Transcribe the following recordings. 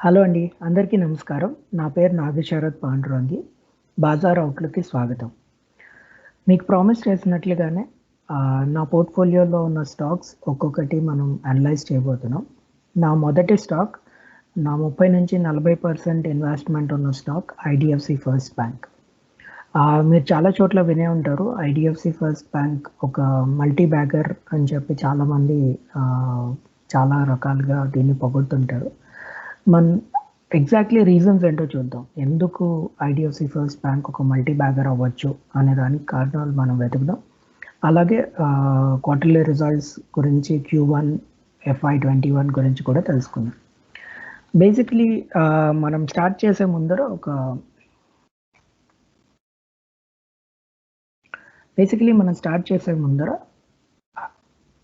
Hello అండి. అందరికీ నమస్కారం. నా పేరు నాగశరత్ పాండురంగి. బాజార్ అవుట్‌లుక్‌కి స్వాగతం. మీకు ప్రామిస్ చేసినట్లుగానే నా పోర్ట్‌ఫోలియోలో ఉన్న స్టాక్స్ ఒక్కొక్కటి మనం అనలైజ్ చేయబోతున్నాం. నా మొదటి స్టాక్ నా 30-40% ఇన్వెస్ట్‌మెంట్ ఉన్న స్టాక్ ఐడీఎఫ్‌సి ఫస్ట్ బ్యాంక్. మీరు చాలా చోట్ల వినే ఉంటారు. ఐడీఎఫ్‌సి ఫస్ట్ బ్యాంక్ ఒక మల్టీ బ్యాగర్ అని చెప్పి చాలామంది చాలా రకాలుగా దీన్ని పొగుడుతుంటారు. ఎగ్జాక్ట్‌లీ రీజన్స్ ఏంటో చూద్దాం. ఎందుకు ఐడీఎఫ్‌సి ఫస్ట్ బ్యాంక్ ఒక మల్టీ బ్యాగర్ అవ్వచ్చు అనే దానికి కారణాలు మనం వెతుకుదాం. అలాగే క్వార్టర్లీ రిజల్ట్స్ గురించి Q1 FY21 గురించి కూడా తెలుసుకుందాం. బేసిక్‌లీ మనం స్టార్ట్ చేసే ముందర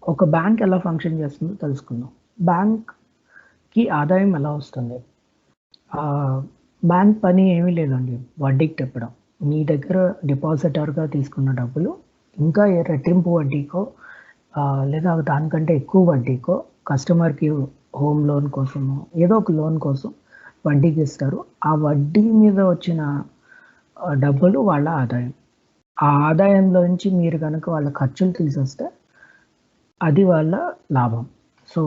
ఒక బ్యాంక్ ఎలా ఫంక్షన్ చేస్తుందో తెలుసుకుందాం. బ్యాంక్‌కి ఆదాయం ఎలా వస్తుంది? బ్యాంక్ పని ఏమీ లేదండి. వడ్డీకి తిప్పడం. మీ దగ్గర డిపాజిటర్‌గా తీసుకున్న డబ్బులు ఇంకా రెట్టింపు వడ్డీకో లేదా దానికంటే ఎక్కువ వడ్డీకో కస్టమర్‌కి హోమ్ లోన్ కోసమో ఏదో ఒక లోన్ కోసం వడ్డీకి ఇస్తారు. ఆ వడ్డీ మీద వచ్చిన డబ్బులు వాళ్ళ ఆదాయం. ఆ ఆదాయంలో నుంచి మీరు గనక వాళ్ళ ఖర్చులు తీసేస్తే అది వాళ్ళ లాభం. సో,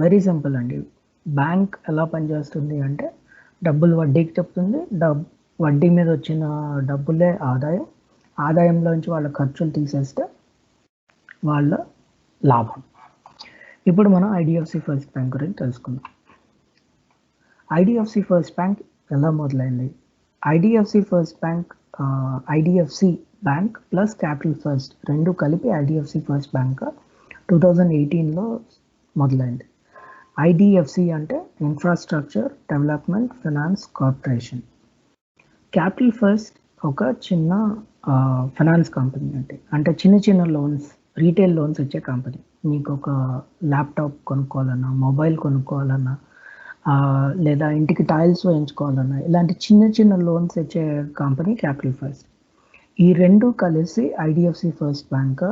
వెరీ సింపుల్ అండి. బ్యాంక్ ఎలా పనిచేస్తుంది అంటే డబ్బులు వడ్డీకి చెప్తుంది. వడ్డీ మీద వచ్చిన డబ్బులే ఆదాయం. ఆదాయంలోంచి వాళ్ళ ఖర్చులు తీసేస్తే వాళ్ళ లాభం. ఇప్పుడు మనం ఐడీఎఫ్‌సి ఫస్ట్ బ్యాంక్ గురించి తెలుసుకుందాం. ఐడీఎఫ్‌సి ఫస్ట్ బ్యాంక్ ఎలా మొదలైంది? IDFC First Bank IDFC Bank plus Capital First 2 కలిపి ఐడీఎఫ్‌సి ఫస్ట్ బ్యాంక్ 2018లో మొదలైంది. ఐడీఎఫ్‌సి అంటే infrastructure development finance corporation. Capital First ఒక చిన్న ఫైనాన్స్ కంపెనీ అంటే చిన్న లోన్స్, రీటైల్ లోన్స్ ఇచ్చే కంపెనీ. మీకు ఒక ల్యాప్టాప్ కొనుక్కోవాలన్నా, మొబైల్ కొనుక్కోవాలన్నా, లేదా ఇంటికి టైల్స్ వేయించుకోవాలన్నా ఇలాంటి చిన్న లోన్స్ ఇచ్చే కంపెనీ క్యాపిటల్ ఫస్ట్. ఈ రెండు కలిసి ఐడీఎఫ్‌సి ఫస్ట్ బ్యాంక్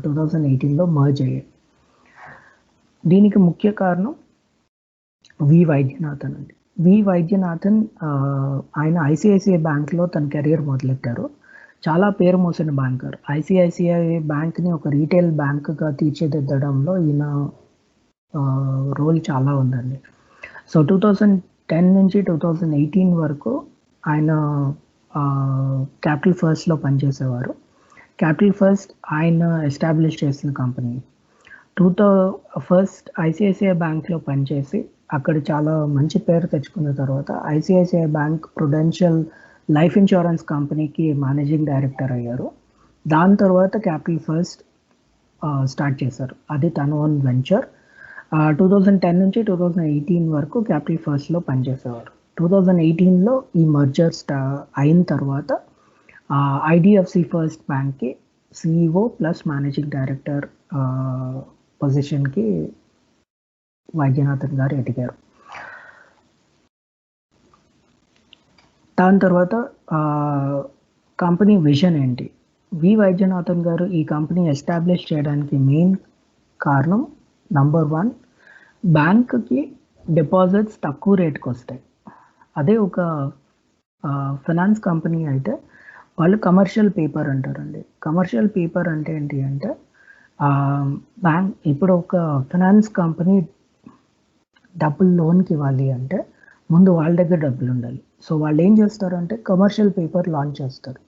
2018లో మర్జ్ అయ్యాయి. దీనికి ముఖ్య కారణం వి వైద్యనాథన్ అండి. వి వైద్యనాథన్ ఆయన ఐసిఐసిఐ బ్యాంక్‌లో తన కెరియర్ మొదలెట్టారు. చాలా పేరు మోసిన బ్యాంకర్. ఐసిఐసిఐ బ్యాంక్‌ని ఒక రీటైల్ బ్యాంక్‌గా తీర్చిదిద్దడంలో ఈయన రోల్ చాలా ఉందండి. సో 2010 నుంచి 2018 వరకు ఆయన క్యాపిటల్ ఫస్ట్‌లో పనిచేసేవారు. క్యాపిటల్ ఫస్ట్ ఆయన ఎస్టాబ్లిష్ చేసిన కంపెనీ. ఫస్ట్ ఐసిఐసిఐ బ్యాంక్‌లో పనిచేసి అక్కడ చాలా మంచి పేరు తెచ్చుకున్న తర్వాత ICICI bank Prudential life insurance కంపెనీకి మేనేజింగ్ డైరెక్టర్ అయ్యారు. దాని తర్వాత క్యాపిటల్ ఫస్ట్ స్టార్ట్ చేశారు. అది తన ఓన్ వెంచర్. 2010 నుంచి 2018 వరకు క్యాపిటల్ ఫస్ట్‌లో పనిచేసేవారు. 2018లో ఈ మర్జర్ అయిన తర్వాత ఐడీఎఫ్‌సి ఫస్ట్ బ్యాంక్‌కి సిఇఓ ప్లస్ మేనేజింగ్ డైరెక్టర్ పొజిషన్‌కి వైద్యనాథన్ గారు ఎదిగారు. దాని తర్వాత కంపెనీ విజన్ ఏంటి? వి వైద్యనాథన్ గారు ఈ కంపెనీ ఎస్టాబ్లిష్ చేయడానికి మెయిన్ కారణం నంబర్ 1 బ్యాంక్‌కి డిపాజిట్స్ తక్కువ రేట్‌కి వస్తాయి. అదే ఒక ఫైనాన్స్ కంపెనీ అయితే వాళ్ళు కమర్షియల్ పేపర్ అంటారండి. కమర్షియల్ పేపర్ అంటే ఏంటి అంటే బ్యాంక్ ఇప్పుడు ఒక ఫైనాన్స్ కంపెనీ డబ్బులు లోన్‌కి ఇవ్వాలి అంటే ముందు వాళ్ళ దగ్గర డబ్బులు ఉండాలి. సో వాళ్ళు ఏం చేస్తారంటే కమర్షియల్ పేపర్ లాంచ్ చేస్తారు.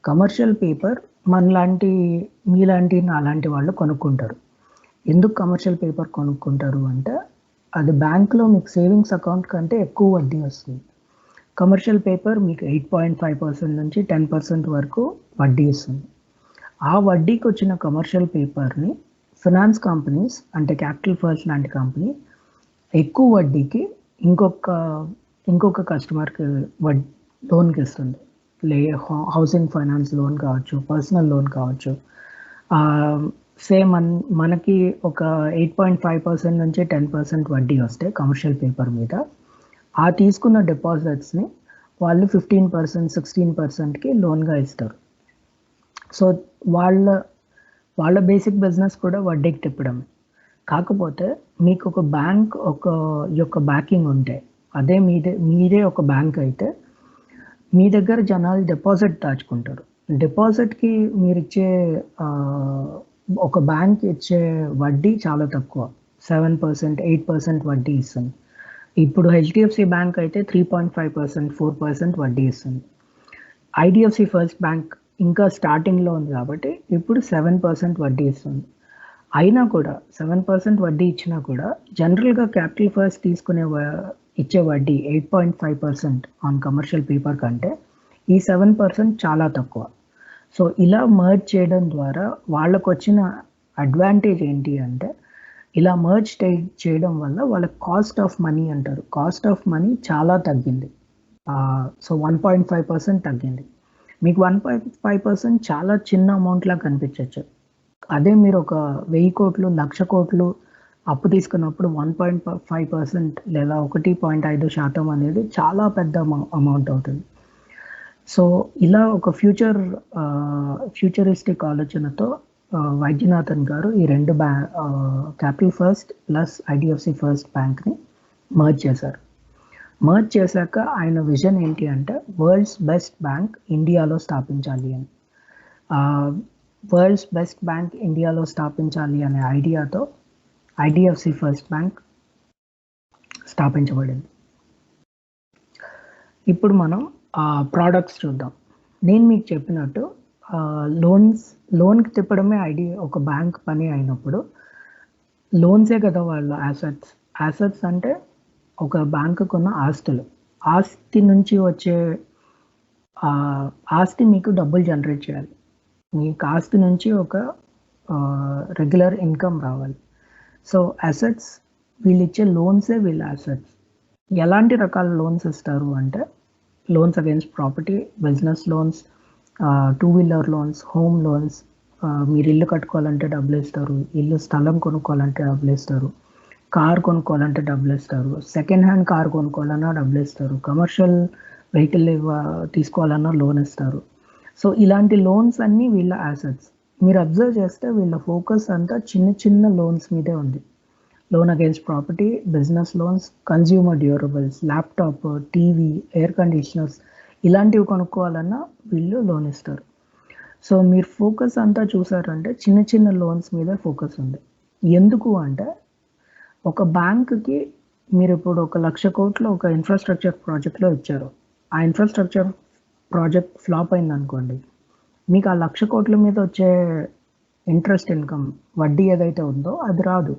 కమర్షియల్ పేపర్ మీలాంటి నాలాంటి వాళ్ళు కొనుక్కుంటారు. ఎందుకు కమర్షియల్ పేపర్ కొనుక్కుంటారు అంటే అది బ్యాంక్‌లో మీకు సేవింగ్స్ అకౌంట్ కంటే ఎక్కువ వడ్డీ వస్తుంది. కమర్షియల్ పేపర్ మీకు 8.5% నుంచి 10% వరకు వడ్డీ ఇస్తుంది. ఆ వడ్డీకి వచ్చిన కమర్షియల్ పేపర్‌ని ఫైనాన్స్ కంపెనీస్ అంటే క్యాపిటల్ ఫస్ట్ లాంటి కంపెనీ ఎక్కువ వడ్డీకి ఇంకొక కస్టమర్‌కి లోన్‌కి ఇస్తుంది. హౌసింగ్ ఫైనాన్స్ లోన్ కావచ్చు, పర్సనల్ లోన్ కావచ్చు. సేమ్ మనకి ఒక 8.5% నుంచి 10% వడ్డీ వస్తే కమర్షియల్ పేపర్ మీద ఆ తీసుకున్న డిపాజిట్స్‌ని వాళ్ళు 15%, 16%కి లోన్‌గా ఇస్తారు. సో వాళ్ళ బేసిక్ బిజినెస్ కూడా వడ్డీకి తిప్పడమే. కాకపోతే మీకు ఒక బ్యాంక్ యొక్క బ్యాకింగ్ ఉంటే అదే మీరే ఒక బ్యాంక్ అయితే మీ దగ్గర జనాలు డిపాజిట్ దాచుకుంటారు. డిపాజిట్‌కి మీరిచ్చే ఒక బ్యాంక్ ఇచ్చే వడ్డీ చాలా తక్కువ. 7%, 8% వడ్డీ ఇస్తుంది. ఇప్పుడు హెచ్‌డిఎఫ్‌సి బ్యాంక్ అయితే 3.5%, 4% వడ్డీ ఇస్తుంది. ఐడిఎఫ్‌సి ఫస్ట్ బ్యాంక్ ఇంకా స్టార్టింగ్‌లో ఉంది కాబట్టి ఇప్పుడు 7% వడ్డీ ఇస్తుంది. అయినా కూడా 7% వడ్డీ ఇచ్చినా కూడా జనరల్‌గా క్యాపిటల్ ఫస్ట్ తీసుకునే ఇచ్చే వడ్డీ 8.5% ఆన్ కమర్షియల్ పేపర్ కంటే ఈ 7% చాలా తక్కువ. సో, ఇలా మెర్జ్ చేయడం ద్వారా వాళ్ళకొచ్చిన అడ్వాంటేజ్ ఏంటి అంటే, ఇలా మెర్జ్ చేయడం వల్ల వాళ్ళ కాస్ట్ ఆఫ్ మనీ అంటారు. కాస్ట్ ఆఫ్ మనీ చాలా తగ్గింది. సో, 1.5% తగ్గింది. మీకు 1.5% చాలా చిన్న అమౌంట్‌లా కనిపించొచ్చు. అదే మీరు ఒక 1000 కోట్లు, 1,00,000 కోట్లు అప్పు తీసుకున్నప్పుడు 1.5% లేదా 1.5% అనేది చాలా పెద్ద అమౌంట్ అవుతుంది. సో, ఇలా ఒక ఫ్యూచరిస్టిక్ ఆలోచనతో వైద్యనాథన్ గారు ఈ 2 Capital First plus IDFC First బ్యాంక్‌ని మెర్జ్ చేశారు. మెర్జ్ చేశాక ఆయన విజన్ ఏంటి అంటే వరల్డ్స్ బెస్ట్ బ్యాంక్ ఇండియాలో స్థాపించాలి అని. వరల్డ్స్ బెస్ట్ బ్యాంక్ ఇండియాలో స్థాపించాలి అనే ఐడియాతో ఐడిఎఫ్‌సి ఫస్ట్ బ్యాంక్ స్థాపించబడింది. ఇప్పుడు మనం ప్రొడక్ట్స్ చూద్దాం. నేను మీకు చెప్పినట్టు లోన్‌కి తిప్పడమే ఒక బ్యాంక్ పని అయినప్పుడు లోన్సే కదా వాళ్ళ యాసెట్స్. యాసెట్స్ అంటే ఒక బ్యాంకుకున్న ఆస్తులు. ఆస్తి నుంచి వచ్చే ఆస్తి మీకు డబ్బులు జనరేట్ చేయాలి. మీకు ఆస్తి నుంచి ఒక రెగ్యులర్ ఇన్కమ్ రావాలి. సో, అసెట్స్ వీళ్ళిచ్చే లోన్సే వీళ్ళ అసెట్స్. ఎలాంటి రకాల లోన్స్ ఇస్తారు అంటే loans against property, business loans, 2 wheeler loans, home loans, మీరు ఇల్లు కట్టుకోవాలంటే డబ్బులిస్తారు, స్థలం కొనుక్కోవాలంటే డబ్బులిస్తారు, కార్ కొనుక్కోవాలంటే డబ్బులిస్తారు, సెకండ్ హ్యాండ్ కార్ కొనుక్కోవాలన్నా డబ్బులిస్తారు, కమర్షియల్ వెహికల్ తీసుకోవాలన్నా లోన్ ఇస్తారు. సో, ఇలాంటి లోన్స్ అన్నీ వీళ్ళ అసెట్స్. మీరు అబ్జర్వ్ చేస్తే వీళ్ళ ఫోకస్ అంతా చిన్న లోన్స్ మీదే ఉంది. Loan against property, business loans, consumer durables, laptop, TV, air conditioners ఇలాంటివి కొనుక్కోవాలన్నా వీళ్ళు లోన్ ఇస్తారు. సో, మీరు ఫోకస్ అంతా చూసారంటే చిన్న లోన్స్ మీదే ఫోకస్ ఉంది. ఎందుకు అంటే ఒక బ్యాంక్‌కి మీరు ఇప్పుడు ఒక 1,00,000 కోట్లు ఒక ఇన్‌ఫ్రాస్ట్రక్చర్ ప్రాజెక్ట్‌లో ఇచ్చారు. ఆ ఇన్‌ఫ్రాస్ట్రక్చర్ ప్రాజెక్ట్ ఫ్లాప్ అయిందనుకోండి. మీకు ఆ 1,00,000 కోట్ల మీద వచ్చే ఇంట్రెస్ట్ ఇన్కమ్ వడ్డీ ఏదైతే ఉందో అది రాదు.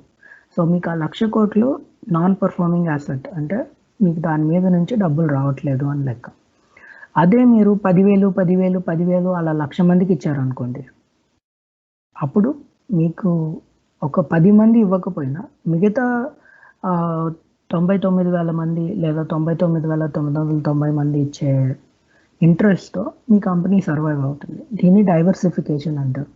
సో, మీకు ఆ 1,00,000 కోట్లు నాన్ పర్ఫార్మింగ్ అసెట్ అంటే మీకు దాని మీద నుంచి డబ్బులు రావట్లేదు అని లెక్క. అదే మీరు 10,000 అలా 1,00,000 మందికి ఇచ్చారనుకోండి. అప్పుడు మీకు ఒక 10 మంది ఇవ్వకపోయినా మిగతా 99,000 మంది లేదా 99,990 మంది ఇచ్చే ఇంట్రెస్ట్‌తో మీ కంపెనీ సర్వైవ్ అవుతుంది. దీన్ని డైవర్సిఫికేషన్ అంటారు.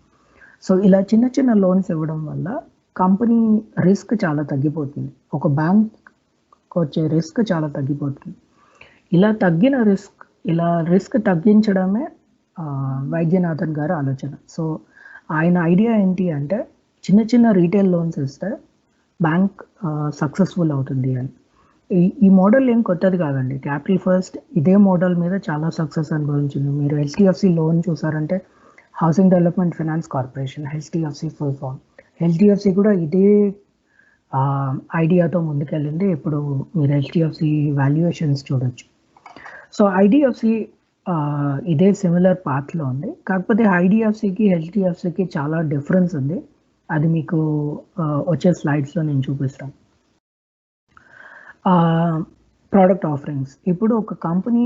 సో, ఇలా చిన్న లోన్స్ ఇవ్వడం వల్ల కంపెనీ రిస్క్ చాలా తగ్గిపోతుంది. ఒక బ్యాంక్‌కొచ్చే రిస్క్ చాలా తగ్గిపోతుంది. ఇలా రిస్క్ తగ్గించడమే వైద్యనాథన్ గారి ఆలోచన. సో, ఆయన ఐడియా ఏంటి అంటే చిన్న రీటైల్ లోన్స్ ఇస్తే బ్యాంక్ సక్సెస్‌ఫుల్ అవుతుంది అని. ఈ మోడల్ ఏం కొత్తది కాదండి. క్యాపిటల్ ఫస్ట్ ఇదే మోడల్ మీద చాలా సక్సెస్ అనుభవించింది. మీరు హెచ్‌డిఎఫ్‌సి లోన్ చూసారంటే Housing Development finance Corporation, HDFC full form. HDFC కూడా ఇదే ఐడియాతో ముందుకెళ్ళింది. ఇప్పుడు మీరు హెచ్‌డిఎఫ్‌సి వాల్యుయేషన్స్ చూడొచ్చు. సో, ఐడిఎఫ్‌సి ఇదే సిమిలర్ పాత్‌లో ఉంది. కాకపోతే ఐడిఎఫ్‌సికి, హెచ్‌డిఎఫ్‌సికి చాలా డిఫరెన్స్ ఉంది. అది మీకు వచ్చే స్లైడ్స్‌లో నేను చూపిస్తాను. Product offerings. ఇప్పుడు ఒక కంపెనీ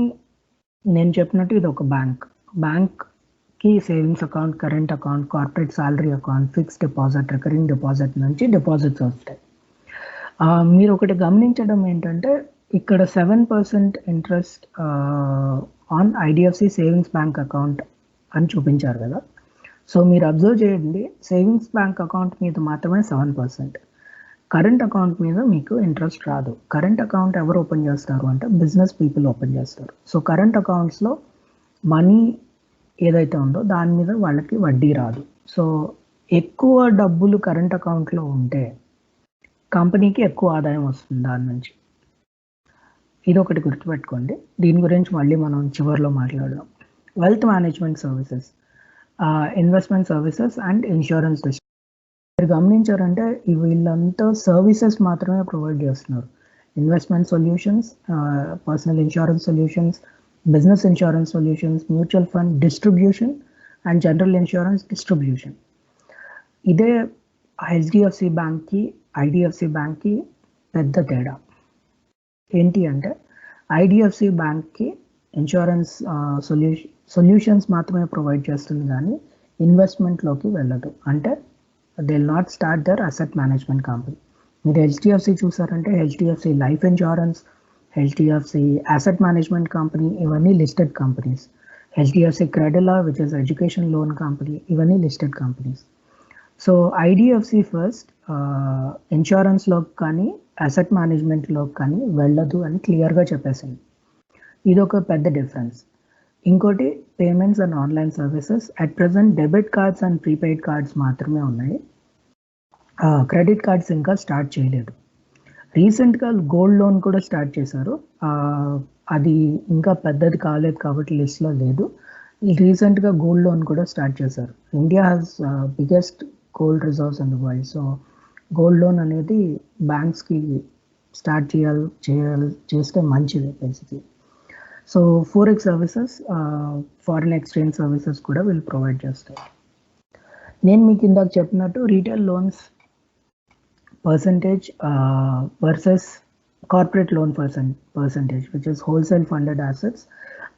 నేను చెప్పినట్టు ఇది ఒక బ్యాంక్. బ్యాంక్‌కి savings account, current account, corporate salary account, fixed deposit, recurring deposit నుంచి డిపాజిట్స్ వస్తాయి. మీరు ఒకటి గమనించడం ఏంటంటే ఇక్కడ 7% interest on IDFC savings bank account అని చూపించారు కదా! సో, మీరు అబ్జర్వ్ చేయండి సేవింగ్స్ బ్యాంక్ అకౌంట్ మీద మాత్రమే 7%. కరెంట్ అకౌంట్ మీద మీకు ఇంట్రెస్ట్ రాదు. కరెంట్ అకౌంట్ ఎవరు ఓపెన్ చేస్తారు అంటే బిజినెస్ పీపుల్ ఓపెన్ చేస్తారు. సో, కరెంట్ అకౌంట్స్‌లో మనీ ఏదైతే ఉందో దాని మీద వాళ్ళకి వడ్డీ రాదు. సో, ఎక్కువ డబ్బులు కరెంట్ అకౌంట్‌లో ఉంటే కంపెనీకి ఎక్కువ ఆదాయం వస్తుంది దాని నుంచి. ఇది ఒకటి గుర్తుపెట్టుకోండి. దీని గురించి మళ్ళీ మనం చివరిలో మాట్లాడదాం. Wealth management services, investment services and insurance. మీరు గమనించారంటే వీళ్ళంతా సర్వీసెస్ మాత్రమే ప్రొవైడ్ చేస్తున్నారు. Investment solutions, personal insurance solutions, business insurance solutions, mutual fund distribution and general insurance distribution. ఇదే హెచ్డిఎఫ్సి బ్యాంక్కి, ఐడిఎఫ్సి బ్యాంక్కి పెద్ద తేడా. ఏంటి అంటే ఐడిఎఫ్సి బ్యాంక్కి ఇన్సూరెన్స్ సొల్యూషన్స్ మాత్రమే ప్రొవైడ్ చేస్తుంది, కానీ ఇన్వెస్ట్మెంట్లోకి వెళ్ళదు. అంటే they will not start their asset management company. మీరు హెచ్డిఎఫ్సి చూసారంటే HDFC Life Insurance, HDFC Asset management Company, ఇవన్నీ listed companies. HDFC Credila which is education loan company, ఇవన్నీ listed companies. So IDFC First ఇన్సూరెన్స్లోకి కానీ అసెట్ మేనేజ్మెంట్లోకి కానీ వెళ్ళదు అని క్లియర్గా చెప్పేసింది. ఇది ఒక పెద్ద డిఫరెన్స్. ఇంకోటి payments and online services. At present debit cards and prepaid cards మాత్రమే ఉన్నాయి. క్రెడిట్ కార్డ్స్ ఇంకా స్టార్ట్ చేయలేదు. రీసెంట్గా గోల్డ్ లోన్ కూడా స్టార్ట్ చేశారు. అది ఇంకా పెద్దది కాలేదు కాబట్టి లిస్ట్లో లేదు. రీసెంట్గా గోల్డ్ లోన్ కూడా స్టార్ట్ చేశారు. India has biggest gold reserves in the world. So gold loan అనేది బ్యాంక్స్కి స్టార్ట్ చేస్తే మంచిది basically. So forex services, foreign exchange services కూడా వీళ్ళు ప్రొవైడ్ చేస్తారు. నేను మీకు ఇందాక చెప్పినట్టు retail loans percentage versus corporate loan percentage which is wholesale funded assets.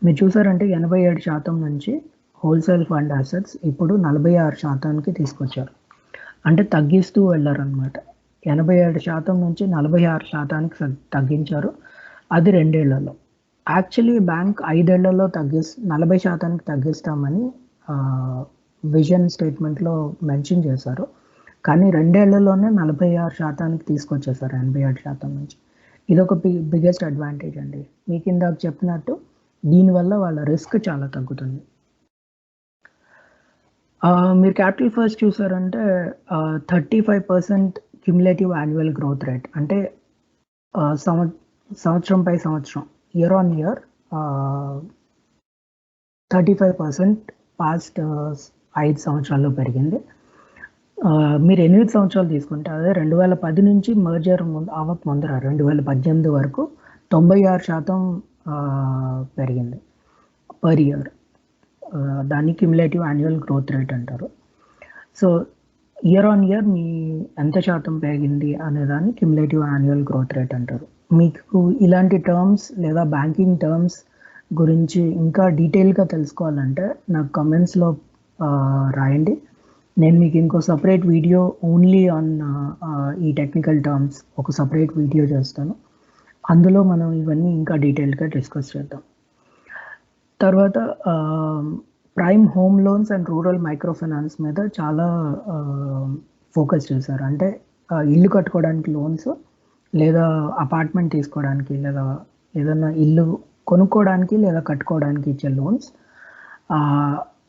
మీరు చూసారంటే 87% నుంచి హోల్సేల్ ఫండ్ అసెట్స్ ఇప్పుడు 46% తీసుకొచ్చారు. అంటే తగ్గిస్తూ వెళ్ళారనమాట. 87% నుంచి 46% తగ్గించారు. అది 2 ఏళ్లలో. యాక్చువల్లీ బ్యాంక్ 5 ఏళ్లలో 40% తగ్గిస్తామని విజన్ స్టేట్మెంట్లో మెన్షన్ చేశారు. కానీ 2 ఏళ్లలోనే 46% తీసుకొచ్చేసారు 87% నుంచి. ఇది ఒక బిగ్గెస్ట్ అడ్వాంటేజ్ అండి. మీకు ఇందాక చెప్పినట్టు దీనివల్ల వాళ్ళ రిస్క్ చాలా తగ్గుతుంది. మీరు క్యాపిటల్ ఫస్ట్ చూసారంటే 35% క్యుములేటివ్ యాన్యువల్ గ్రోత్ రేట్. అంటే సంవత్సరం పై సంవత్సరం, ఇయర్ ఆన్ ఇయర్ 35% పాస్ట్ 5 సంవత్సరాల్లో పెరిగింది. మీరు 8 సంవత్సరాలు తీసుకుంటే అదే 2010 నుంచి మర్జర్ అవ్వక ముందర 2018 వరకు 96% పెరిగింది పర్ ఇయర్. దాన్ని క్యుములేటివ్ యాన్యువల్ గ్రోత్ రేట్ అంటారు. సో ఇయర్ ఆన్ ఇయర్ మీ ఎంత శాతం పెరిగింది అనేదాన్ని క్యుములేటివ్ యాన్యువల్ గ్రోత్ రేట్ అంటారు. మీకు ఇలాంటి టర్మ్స్ లేదా బ్యాంకింగ్ టర్మ్స్ గురించి ఇంకా డీటెయిల్గా తెలుసుకోవాలంటే నాకు కమెంట్స్లో రాయండి. నేను మీకు ఇంకో సపరేట్ వీడియో ఓన్లీ ఆన్ ఈ టెక్నికల్ టర్మ్స్ ఒక సపరేట్ వీడియో చేస్తాను. అందులో మనం ఇవన్నీ ఇంకా డీటెయిల్గా డిస్కస్ చేద్దాం. తర్వాత prime home loans and rural micro finance మీద చాలా ఫోకస్ చేశారు. అంటే ఇల్లు కట్టుకోవడానికి లోన్స్, లేదా అపార్ట్మెంట్ తీసుకోవడానికి, లేదా ఏదైనా ఇల్లు కొనుక్కోవడానికి లేదా కట్టుకోవడానికి ఇచ్చే లోన్స్.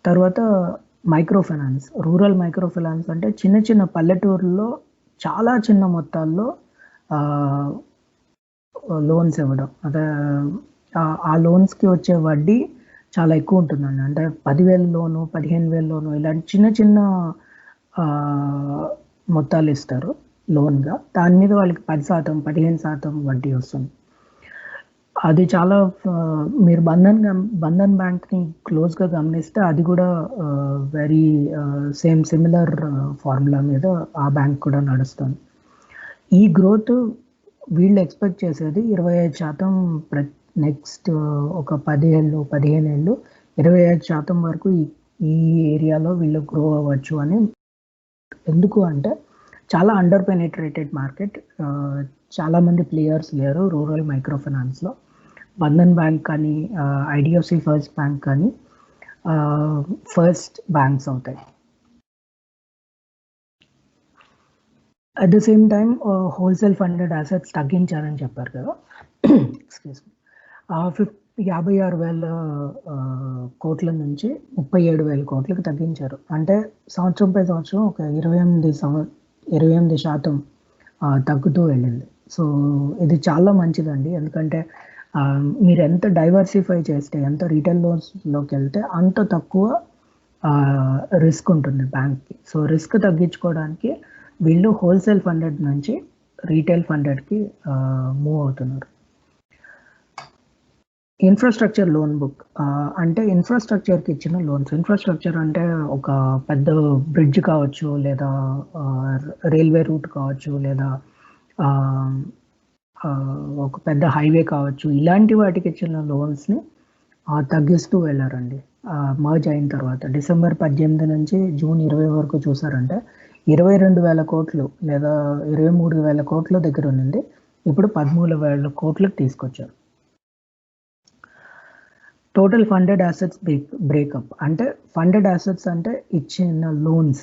తర్వాత micro finance, rural micro finance అంటే చిన్న చిన్న పల్లెటూరుల్లో చాలా చిన్న మొత్తాల్లో లోన్స్ ఇవ్వడం. అదే ఆ లోన్స్కి వచ్చే వడ్డీ చాలా ఎక్కువ ఉంటుందండి. అంటే 10,000 లోను, 15,000 లోను, ఇలాంటి చిన్న చిన్న మొత్తాలు ఇస్తారు లోన్గా. దాని మీద వాళ్ళకి 10%, 15% వడ్డీ వస్తుంది. అది చాలా మీరు బంధన్ బ్యాంక్ని క్లోజ్గా గమనిస్తే అది కూడా వెరీ సిమిలర్ ఫార్ములా మీద ఆ బ్యాంక్ కూడా నడుస్తుంది. ఈ గ్రోత్ వీళ్ళు ఎక్స్పెక్ట్ చేసేది 25% నెక్స్ట్ ఒక 10 ఏళ్ళు 15 ఏళ్ళు 25% వరకు ఈ ఏరియాలో వీళ్ళు గ్రో అవ్వచ్చు అని. ఎందుకు అంటే చాలా అండర్ పెనిట్రేటెడ్ మార్కెట్, చాలామంది ప్లేయర్స్ లేరు రూరల్ మైక్రో ఫైనాన్స్లో. బంధన్ బ్యాంక్ కానీ ఐడిఎఫ్సి ఫస్ట్ బ్యాంక్ కానీ ఫస్ట్ బ్యాంక్స్ అవుతాయి. At the same time wholesale funded assets తగ్గించారని చెప్పారు కదా. Excuse me. 56,000 కోట్ల నుంచి 37,000 కోట్లకు తగ్గించారు. అంటే సంవత్సరం పై సంవత్సరం ఒక 28% తగ్గుతూ వెళ్ళింది. సో ఇది చాలా మంచిదండి. ఎందుకంటే మీరు ఎంత డైవర్సిఫై చేస్తే, ఎంత రీటైల్ లోన్స్లోకి వెళ్తే అంత తక్కువ రిస్క్ ఉంటుంది బ్యాంక్కి. సో రిస్క్ తగ్గించుకోవడానికి వీళ్ళు హోల్సేల్ ఫండెడ్ నుంచి రీటైల్ ఫండెడ్కి మూవ్ అవుతున్నారు. ఇన్ఫ్రాస్ట్రక్చర్ లోన్ బుక్ అంటే ఇన్ఫ్రాస్ట్రక్చర్కి ఇచ్చిన లోన్స్. ఇన్ఫ్రాస్ట్రక్చర్ అంటే ఒక పెద్ద బ్రిడ్జ్ కావచ్చు, లేదా రైల్వే రూట్ కావచ్చు, లేదా ఒక పెద్ద హైవే కావచ్చు, ఇలాంటి వాటికి ఇచ్చిన లోన్స్ని తగ్గిస్తూ వెళ్ళారండి. మర్జ్ అయిన తర్వాత డిసెంబర్ 18 నుంచి జూన్ 20 వరకు చూసారంటే 22,000 కోట్లు లేదా 23,000 కోట్ల దగ్గర ఉన్నది ఇప్పుడు 13,000 కోట్లకు తీసుకొచ్చారు. టోటల్ ఫండెడ్ అసెట్స్ బ్రేకప్ అంటే ఫండెడ్ అసెట్స్ అంటే ఇచ్చిన లోన్స్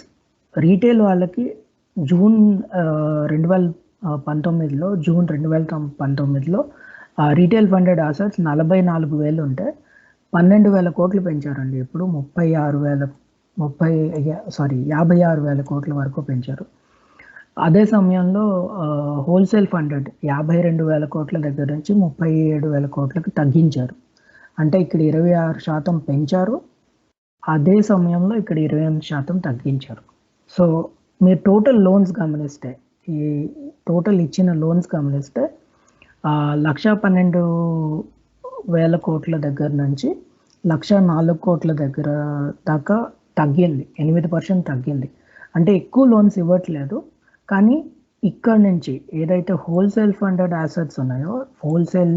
రీటైల్ వాళ్ళకి జూన్ 2019లో జూన్ 2019లో రీటైల్ ఫండెడ్ అసెట్స్ 44,000 ఉంటే 12,000 కోట్లు పెంచారండి. ఇప్పుడు 56,000 కోట్ల వరకు పెంచారు. అదే సమయంలో హోల్సేల్ ఫండెడ్ 52,000 కోట్ల దగ్గర నుంచి 37,000 కోట్లకు తగ్గించారు. అంటే ఇక్కడ 26% పెంచారు, అదే సమయంలో ఇక్కడ 28% తగ్గించారు. సో మీరు టోటల్ లోన్స్ గమనిస్తే, ఈ టోటల్ ఇచ్చిన లోన్స్ గమనిస్తే 1,12,000 కోట్ల దగ్గర నుంచి 1,04 కోట్ల దగ్గర దాకా తగ్గింది, 8% తగ్గింది. అంటే ఎక్కువ లోన్స్ ఇవ్వట్లేదు, కానీ ఇక్కడ నుంచి ఏదైతే హోల్సేల్ ఫండెడ్ అసెట్స్ ఉన్నాయో, హోల్సేల్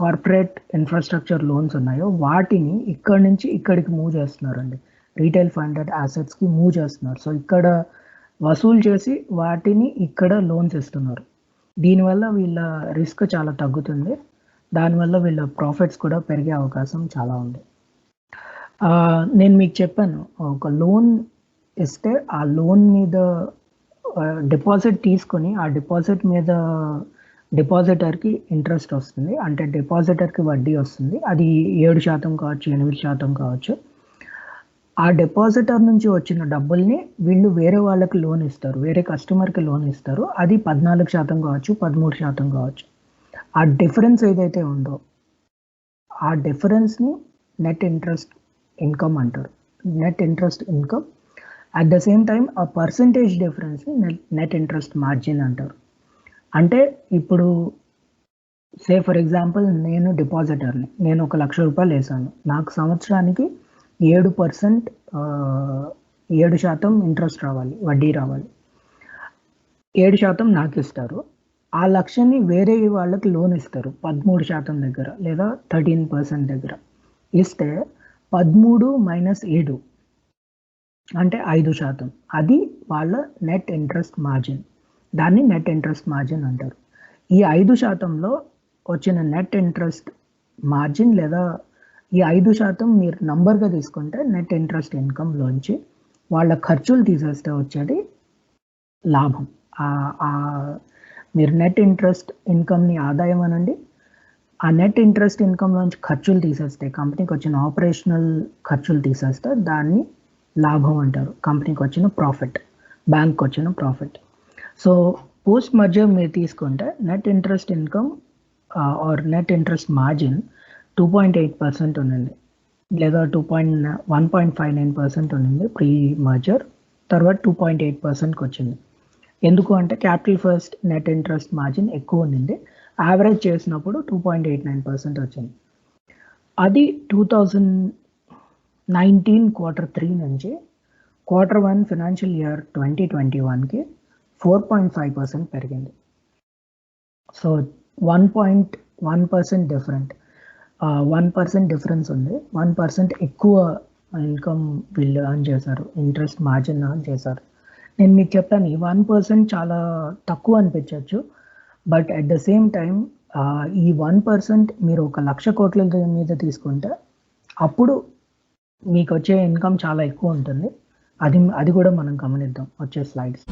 కార్పొరేట్ ఇన్ఫ్రాస్ట్రక్చర్ లోన్స్ ఉన్నాయో వాటిని ఇక్కడ నుంచి ఇక్కడికి మూవ్ చేస్తున్నారండి. రీటైల్ ఫండెడ్ అసెట్స్కి మూవ్ చేస్తున్నారు. సో ఇక్కడ వసూలు చేసి వాటిని ఇక్కడ లోన్స్ ఇస్తున్నారు. దీనివల్ల వీళ్ళ రిస్క్ చాలా తగ్గుతుంది, దానివల్ల వీళ్ళ ప్రాఫిట్స్ కూడా పెరిగే అవకాశం చాలా ఉంది. నేను మీకు చెప్పాను, ఒక లోన్ ఇస్తే ఆ లోన్ మీద డిపాజిట్ తీసుకొని ఆ డిపాజిట్ మీద డిపాజిటర్కి ఇంట్రెస్ట్ వస్తుంది, అంటే డిపాజిటర్కి వడ్డీ వస్తుంది. అది 7% కావచ్చు, 8% కావచ్చు. ఆ డిపాజిటర్ నుంచి వచ్చిన డబ్బుల్ని వీళ్ళు వేరే వాళ్ళకి లోన్ ఇస్తారు, వేరే కస్టమర్కి లోన్ ఇస్తారు. అది 14% కావచ్చు, 13% కావచ్చు. ఆ డిఫరెన్స్ ఏదైతే ఉందో ఆ డిఫరెన్స్ని నెట్ ఇంట్రెస్ట్ ఇన్కమ్ అంటారు. Net interest income. At the same time ఆ పర్సంటేజ్ డిఫరెన్స్ని నెట్ ఇంట్రెస్ట్ మార్జిన్ అంటారు. అంటే ఇప్పుడు ఫర్ ఎగ్జాంపుల్ నేను డిపాజిటర్ని, నేను 1,00,000 రూపాయలు వేసాను, నాకు సంవత్సరానికి 7% ఇంట్రెస్ట్ రావాలి, వడ్డీ రావాలి. 7% నాకు ఇస్తారు. ఆ లక్షని వేరే వాళ్ళకి లోన్ ఇస్తారు 13% దగ్గర లేదా 13% దగ్గర ఇస్తే 13 - 7 అంటే 5%. అది వాళ్ళ నెట్ ఇంట్రెస్ట్ మార్జిన్. దాన్ని నెట్ ఇంట్రెస్ట్ మార్జిన్ అంటారు. ఈ 5%లో వచ్చిన నెట్ ఇంట్రెస్ట్ మార్జిన్ లేదా ఈ 5% మీరు నంబర్గా తీసుకుంటే నెట్ ఇంట్రెస్ట్ ఇన్కమ్లోంచి వాళ్ళ ఖర్చులు తీసేస్తే వచ్చేది లాభం. మీరు నెట్ ఇంట్రెస్ట్ ఇన్కమ్ని ఆదాయం అనండి, ఆ నెట్ ఇంట్రెస్ట్ ఇన్కమ్లోంచి ఖర్చులు తీసేస్తే, కంపెనీకి వచ్చిన ఆపరేషనల్ ఖర్చులు తీసేస్తే దాన్ని లాభం అంటారు. కంపెనీకి వచ్చిన ప్రాఫిట్, బ్యాంక్కి వచ్చిన ప్రాఫిట్. సో పోస్ట్ మర్జర్ మీరు తీసుకుంటే net interest income or net interest margin 2.8% ఉన్నింది, లేదా 1.59% ఉన్నింది ప్రీ మర్జర్. తర్వాత 2.8%కి వచ్చింది. ఎందుకు అంటే capital first net interest margin ఎక్కువ ఉన్నింది. యావరేజ్ చేసినప్పుడు 2.89% వచ్చింది. అది 2019 Q3 నుంచి Q1 ఫైనాన్షియల్ ఇయర్ 2021కి 4.5% పెరిగింది. సో 1.1% డిఫరెంట్, 1% డిఫరెన్స్ ఉంది. 1% ఎక్కువ ఇన్కమ్ వీళ్ళు ఎర్న్ చేశారు, ఇంట్రెస్ట్ మార్జిన్ ఎర్న్ చేశారు. నేను మీకు చెప్పాను, ఈ 1% చాలా తక్కువ అనిపించవచ్చు, but at the same time ఈ 1% మీరు 1,00,000 కోట్ల మీద తీసుకుంటే అప్పుడు మీకు వచ్చే ఇన్కమ్ చాలా ఎక్కువ ఉంటుంది. అది కూడా మనం గమనిద్దాం వచ్చే స్లైడ్స్.